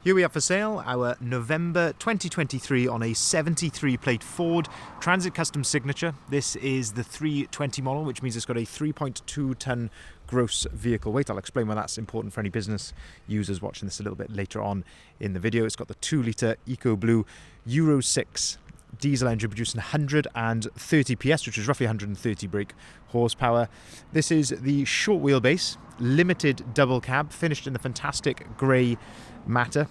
Here we have for sale our November 2023 on a 73 plate Ford Transit Custom Signature. This is the 320 model, which means it's got a 3.2 tonne gross vehicle weight. I'll explain why that's important for any business users watching this a little bit later on in the video. It's got the 2 litre Eco Blue Euro 6 diesel engine producing 130 PS, which is roughly 130 brake horsepower. This is the short wheelbase limited double cab, finished in the fantastic grey matter.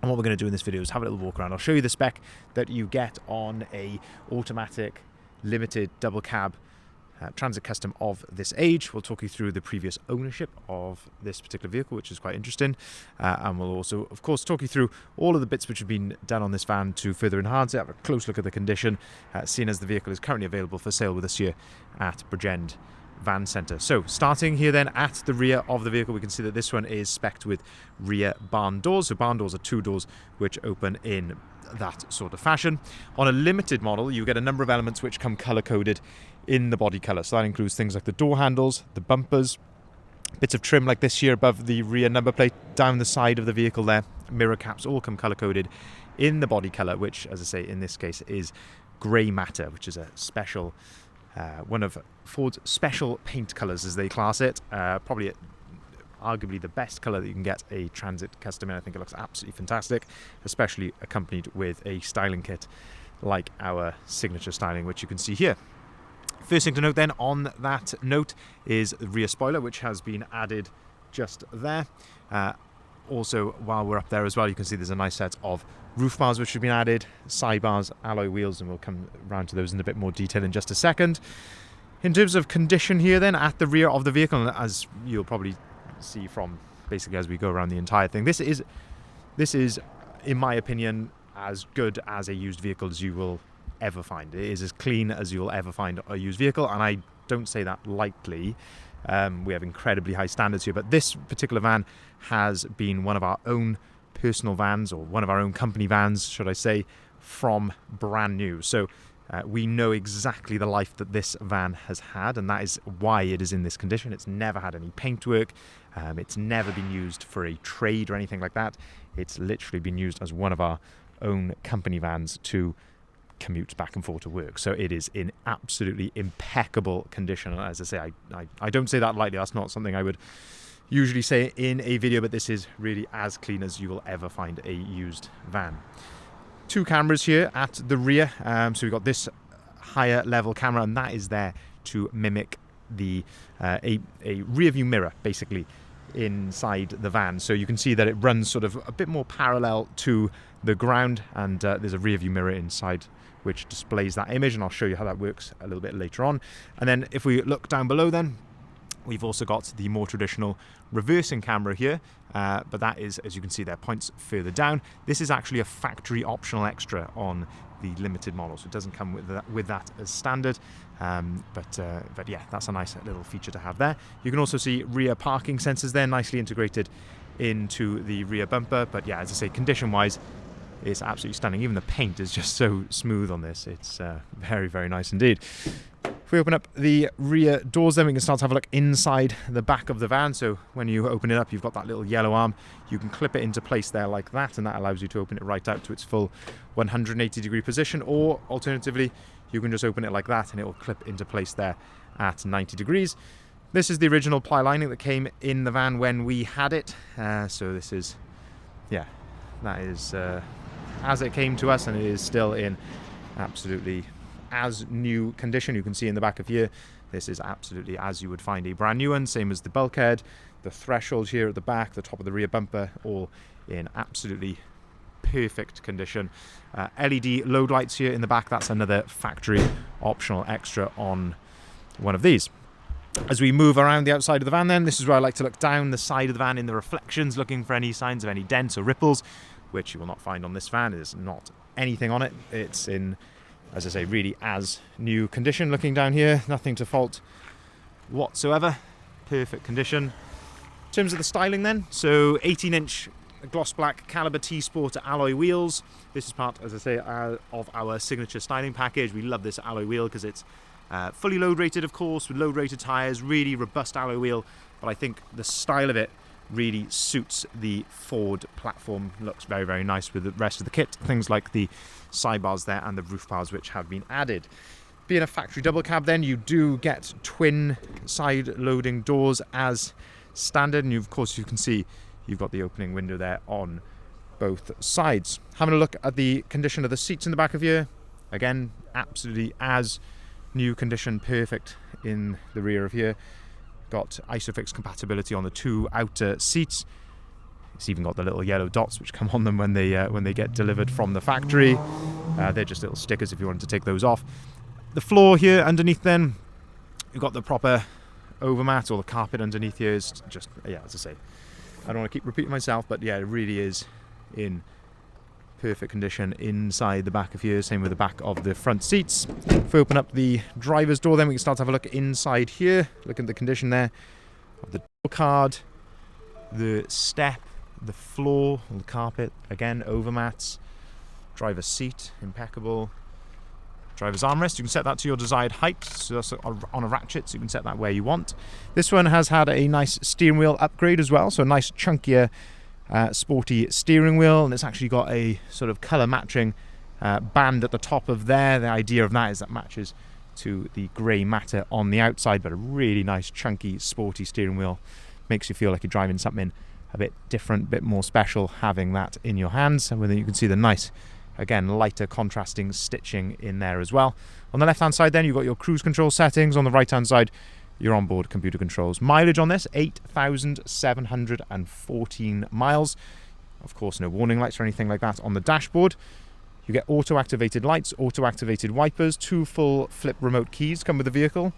And what we're going to do in this video is have a little walk around. I'll show you the spec that you get on a automatic limited double cab Transit Custom of this age. We'll talk you through the previous ownership of this particular vehicle, which is quite interesting. And we'll also, of course, talk you through all of the bits which have been done on this van to further enhance it, have a close look at the condition, seeing as the vehicle is currently available for sale with us here at Bridgend Van Centre. So starting here then at the rear of the vehicle, we can see that this one is spec'd with rear barn doors. So barn doors are 2 doors which open in that sort of fashion. On a limited model, you get a number of elements which come colour coded in the body colour. So that includes things like the door handles, the bumpers, bits of trim like this here above the rear number plate, down the side of the vehicle there, mirror caps all come colour coded in the body colour, which, as I say, in this case is grey matter, which is a special one of Ford's special paint colours, as they class it. Probably arguably the best colour that you can get a Transit Custom in. I think it looks absolutely fantastic, especially accompanied with a styling kit like our signature styling, which you can see here. First thing to note then on that note is the rear spoiler, which has been added just there. Also, while we're up there as well, you can see there's a nice set of roof bars which have been added, side bars, alloy wheels, and we'll come around to those in a bit more detail in just a second. In terms of condition here then at the rear of the vehicle, and as you'll probably see from basically as we go around the entire thing, this is in my opinion as good as a used vehicle as you will ever find. It is as clean as you'll ever find a used vehicle, and I don't say that lightly. We have incredibly high standards here, but this particular van has been one of our own personal vans, or one of our own company vans, should I say, from brand new. So we know exactly the life that this van has had, and that is why it is in this condition. It's never had any paintwork. It's never been used for a trade or anything like that. It's literally been used as one of our own company vans to commute back and forth to work. So it is in absolutely impeccable condition. And as I say, I don't say that lightly. That's not something I would usually say in a video, but this is really as clean as you will ever find a used van. 2 cameras here at the rear. So we've got this higher level camera, and that is there to mimic the a rear view mirror basically inside the van. So you can see that it runs sort of a bit more parallel to the ground, and there's a rear view mirror inside which displays that image, and I'll show you how that works a little bit later on. And then if we look down below then, we've also got the more traditional reversing camera here, but that is, as you can see there, points further down. This is actually a factory optional extra on the limited model, so it doesn't come with that as standard. But yeah, that's a nice little feature to have there. You can also see rear parking sensors there, nicely integrated into the rear bumper. But yeah, as I say, condition-wise, it's absolutely stunning. Even the paint is just so smooth on this. It's very, very nice indeed. If we open up the rear doors, then we can start to have a look inside the back of the van. So when you open it up, you've got that little yellow arm. You can clip it into place there like that, and that allows you to open it right out to its full 180-degree position. Or alternatively, you can just open it like that, and it will clip into place there at 90 degrees. This is the original ply lining that came in the van when we had it. So this is, yeah, that is as it came to us, and it is still in absolutely as new condition. You can see in the back of here, this is absolutely as you would find a brand new one. Same as the bulkhead, the threshold here at the back, the top of the rear bumper, all in absolutely perfect condition. LED load lights here in the back. That's another factory optional extra on one of these. As we move around the outside of the van then, this is where I like to look down the side of the van in the reflections, looking for any signs of any dents or ripples, which you will not find on this van. There's not anything on it. It's in, as I say, really as new condition. Looking down here, nothing to fault whatsoever. Perfect condition. In terms of the styling then, so 18-inch gloss black Caliber T-Sport alloy wheels. This is part, as I say, of our signature styling package. We love this alloy wheel because it's fully load rated, of course, with load rated tyres, really robust alloy wheel. But I think the style of it really suits the Ford platform. Looks very, very nice with the rest of the kit. Things like the sidebars there and the roof bars which have been added. Being a factory double cab then, you do get twin side loading doors as standard, and of course you can see you've got the opening window there on both sides. Having a look at the condition of the seats in the back of here, again absolutely as new condition, perfect in the rear of here. Got Isofix compatibility on the 2 outer seats. It's even got the little yellow dots which come on them when they get delivered from the factory. They're just little stickers if you wanted to take those off. The floor here underneath then, you've got the proper overmat or the carpet underneath here is just, yeah, as I say, I don't want to keep repeating myself, but yeah, it really is in perfect condition inside the back of here. Same with the back of the front seats. If we open up the driver's door then, we can start to have a look inside here. Look at the condition there of the door card, the step, the floor, the carpet, again overmats, driver's seat, impeccable. Driver's armrest, you can set that to your desired height, so that's on a ratchet, so you can set that where you want. This one has had a nice steering wheel upgrade as well, so a nice chunkier sporty steering wheel, and it's actually got a sort of colour matching band at the top of there. The idea of that is that matches to the grey matter on the outside, but a really nice chunky sporty steering wheel. Makes you feel like you're driving something a bit different, a bit more special having that in your hands, and then you can see the nice, again, lighter contrasting stitching in there as well. On the left hand side then, you've got your cruise control settings. On the right hand side, your onboard computer controls. Mileage on this, 8,714 miles. Of course, no warning lights or anything like that on the dashboard. You get auto activated lights, auto activated wipers, 2 full flip remote keys come with the vehicle,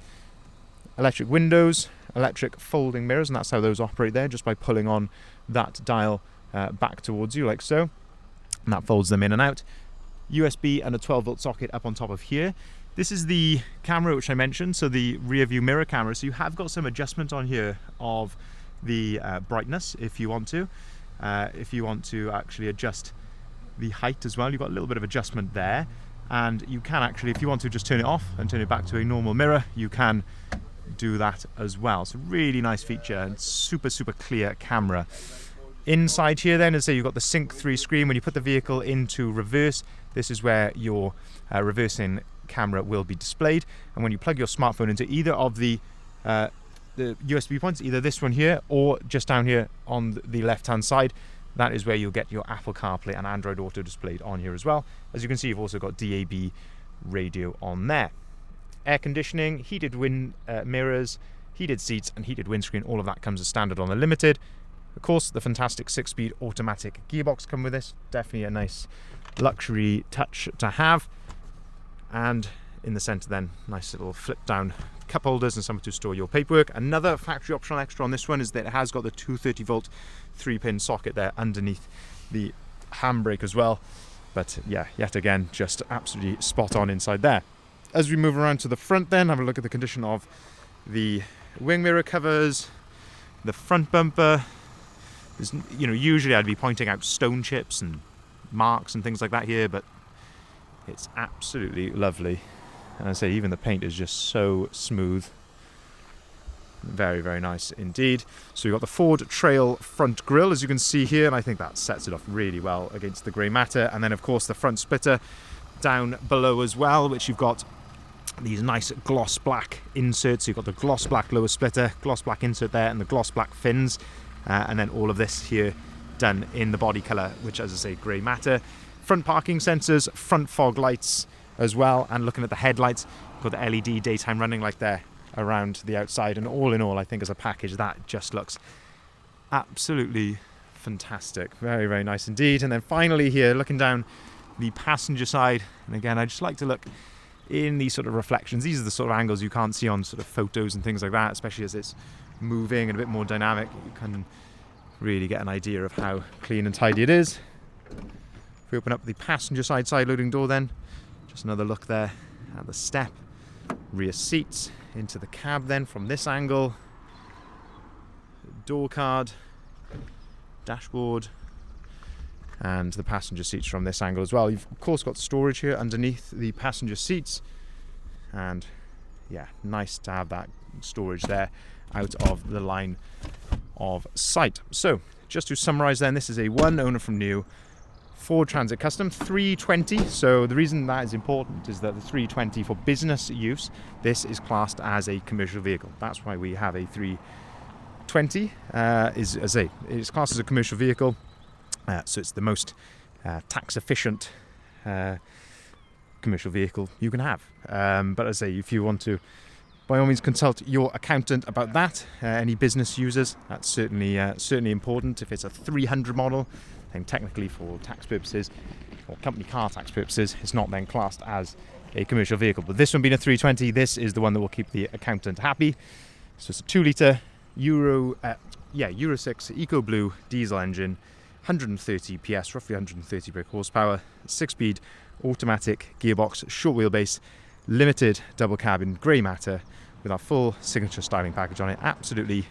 electric windows, electric folding mirrors, and that's how those operate there, just by pulling on that dial back towards you like so. And that folds them in and out. USB and a 12-volt socket up on top of here. This is the camera which I mentioned, so the rear view mirror camera. So you have got some adjustment on here of the brightness if you want to. If you want to actually adjust the height as well, you've got a little bit of adjustment there. And you can actually, if you want to just turn it off and turn it back to a normal mirror, you can do that as well. So really nice feature and super, super clear camera. Inside here then, as I say, you've got the Sync 3 screen. When you put the vehicle into reverse, this is where your reversing camera will be displayed. And when you plug your smartphone into either of the USB points, either this one here or just down here on the left hand side, that is where you'll get your Apple CarPlay and Android Auto displayed on here as well. As you can see, you've also got DAB radio on there. Air conditioning, heated mirrors, heated seats and heated windscreen, all of that comes as standard on the Limited. Of course, the fantastic 6-speed automatic gearbox come with this. Definitely a nice luxury touch to have. And in the centre then, nice little flip down cup holders and somewhere to store your paperwork. Another factory optional extra on this one is that it has got the 230-volt 3-pin socket there underneath the handbrake as well. But yeah, yet again, just absolutely spot on inside there. As we move around to the front then, have a look at the condition of the wing mirror covers, the front bumper. There's, usually I'd be pointing out stone chips and marks and things like that here, but it's absolutely lovely. And I say even the paint is just so smooth. Very, very nice indeed. So you've got the Ford Trail front grille, as you can see here, and I think that sets it off really well against the grey matter. And then of course the front splitter down below as well, which you've got these nice gloss black inserts. You've got the gloss black lower splitter, gloss black insert there, and the gloss black fins. And then all of this here done in the body colour, which, as I say, grey matter. Front parking sensors, front fog lights as well, and looking at the headlights, got the LED daytime running light there around the outside. And all in all, I think as a package, that just looks absolutely fantastic. Very, very nice indeed. And then finally here, looking down the passenger side, and again, I just like to look in these sort of reflections. These are the sort of angles you can't see on sort of photos and things like that, especially as it's moving and a bit more dynamic. You can really get an idea of how clean and tidy it is. If we open up the passenger side loading door then, just another look there at the step, rear seats, into the cab then from this angle, door card, dashboard, and the passenger seats from this angle as well. You've of course got storage here underneath the passenger seats, and yeah, nice to have that storage there out of the line of sight. So just to summarize then, this is a one owner from new Ford Transit Custom 320. So the reason that is important is that the 320 for business use, this is classed as a commercial vehicle. That's why we have a 320. It's classed as a commercial vehicle, so it's the most tax efficient commercial vehicle you can have. But as I say, if you want to, by all means, consult your accountant about that. Any business users, that's certainly important. If it's a 300 model, then technically for tax purposes or company car tax purposes, it's not then classed as a commercial vehicle. But this one being a 320, this is the one that will keep the accountant happy. So it's a 2-litre Euro 6 Eco Blue diesel engine, 130 PS, roughly 130 brake horsepower, 6-speed automatic gearbox, short wheelbase, limited double cab in grey matter with our full signature styling package on it. Absolutely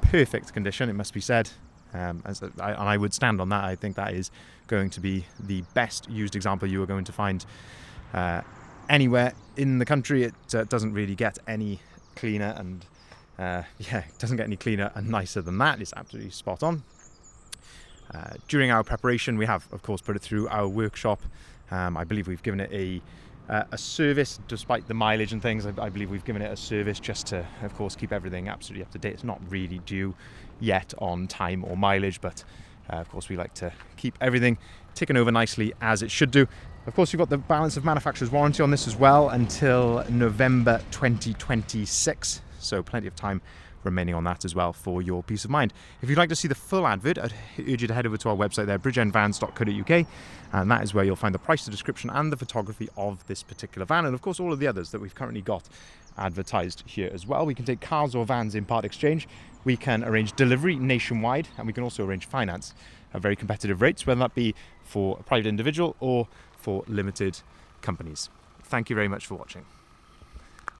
perfect condition, it must be said. And I would stand on that. I think that is going to be the best used example you are going to find anywhere in the country. It doesn't really get any cleaner, and it doesn't get any cleaner and nicer than that. It's absolutely spot on. During our preparation, we have, of course, put it through our workshop. I believe we've given it a service, despite the mileage and things. I believe we've given it a service just to, of course, keep everything absolutely up to date. It's not really due yet on time or mileage, but of course we like to keep everything ticking over nicely as it should do. Of course, you've got the balance of manufacturer's warranty on this as well until November 2026, so plenty of time remaining on that as well for your peace of mind. If you'd like to see the full advert, I'd urge you to head over to our website there, bridgeendvans.co.uk, and that is where you'll find the price, the description and the photography of this particular van, and of course all of the others that we've currently got advertised here as well. We can take cars or vans in part exchange, we can arrange delivery nationwide, and we can also arrange finance at very competitive rates, whether that be for a private individual or for limited companies. Thank you very much for watching.